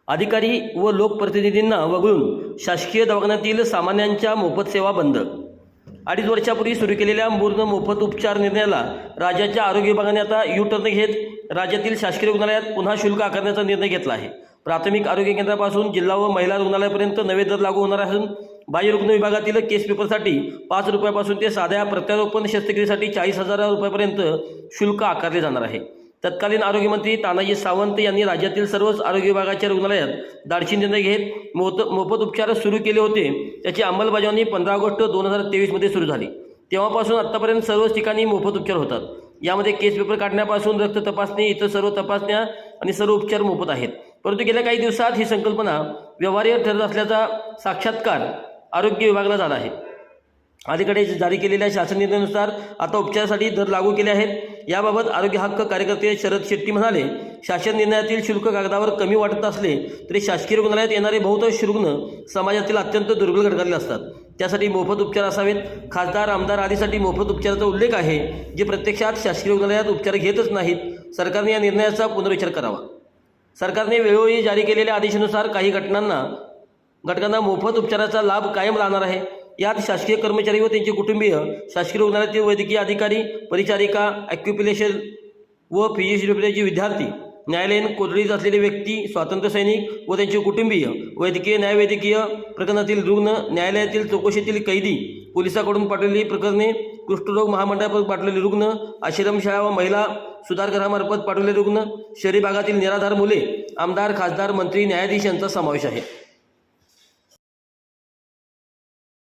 अधिकारी व लोकप्रतिनिधींना वगळून शासकीय दवाखान्यातील सामान्यांच्या मोफत सेवा बंद। 2.5 वर्षापूर्वी सुरू केलेल्या पूर्ण मोफत उपचार निर्णयाला राज्याच्या आरोग्य विभागाने आता यू-टर्न घेत राज्यातील शासकीय रुग्णालयात पुन्हा शुल्क आकारण्याचा निर्णय घेतला आहे। प्राथमिक आरोग्य केंद्रापासून जिल्हा व महिला रुग्णालयापर्यंत नवे दर लागू होणार असून बाह्य रुग्ण विभागातील केस पेपरसाठी 5 रुपयापासून ते साध्या प्रत्यारोपण शस्त्रक्रियेसाठी 40,000 रुपयापर्यंत शुल्क आकारले जाणार आहे। तत्कालीन आरोग्यमंत्री तानाजी सावंत यांनी राज्यातील सर्वच आरोग्य विभागाच्या रुग्णालयात धाडसी निर्णय घेत मोफत उपचार सुरू केले होते। त्याची अंमलबजावणी 15 ऑगस्ट 2023 मध्ये सुरू झाली। तेव्हापासून आतापर्यंत सर्वच ठिकाणी मोफत उपचार होतात। यामध्ये केस पेपर काढण्यापासून रक्त तपासणी, इतर सर्व तपासण्या आणि सर्व उपचार मोफत आहेत। परंतु गेल्या काही दिवसात ही संकल्पना व्यवहार्य ठरत असल्याचा साक्षात्कार आरोग्य विभागाला झाला आहे। अलीकडे जारी केलेल्या शासन निर्णयानुसार आता उपचारासाठी दर लागू केले आहेत। याबाबत आरोग्य हक्क कार्यकर्ते शरद शेट्टी म्हणाले, शासन निर्णयातील शुल्क कागदावर कमी वाटत असले तरी शासकीय रुग्णालयात येणारे बहुतांश रुग्ण समाजातील अत्यंत दुर्बल घटकातले असतात। त्यासाठी मोफत उपचार असावेत। खासदार, आमदार आदीसाठी मोफत उपचाराचा उल्लेख आहे, जे प्रत्यक्षात शासकीय रुग्णालयात उपचार घेतच नाहीत। सरकारने या निर्णयाचा पुनर्विचार करावा। सरकारने वेळोवेळी जारी केलेल्या आदेशानुसार काही घटकांना मोफत उपचाराचा लाभ कायम राहणार आहे। यात शासकीय कर्मचारी व त्यांचे कुटुंबीय, शासकीय रुग्णालयातील वैद्यकीय अधिकारी, परिचारिका, ॲक्युपेशन व फिजिओथेरपीचे विद्यार्थी, न्यायालयीन कोठडीत असलेले व्यक्ती, स्वातंत्र्य सैनिक व त्यांचे कुटुंबीय, वैद्यकीय न्यायवैद्यकीय प्रकरणातील रुग्ण, न्यायालयातील चौकशीतील कैदी, पोलिसांकडून पाठवलेली प्रकरणे, कुष्ठरोग महामंडळाकडून पाठवलेले रुग्ण, आश्रमशाळा व महिला सुधारगृहामार्फत पाठवलेले रुग्ण, शहरी भागातील निराधार मुले, आमदार, खासदार, मंत्री, न्यायाधीश यांचा समावेश आहे।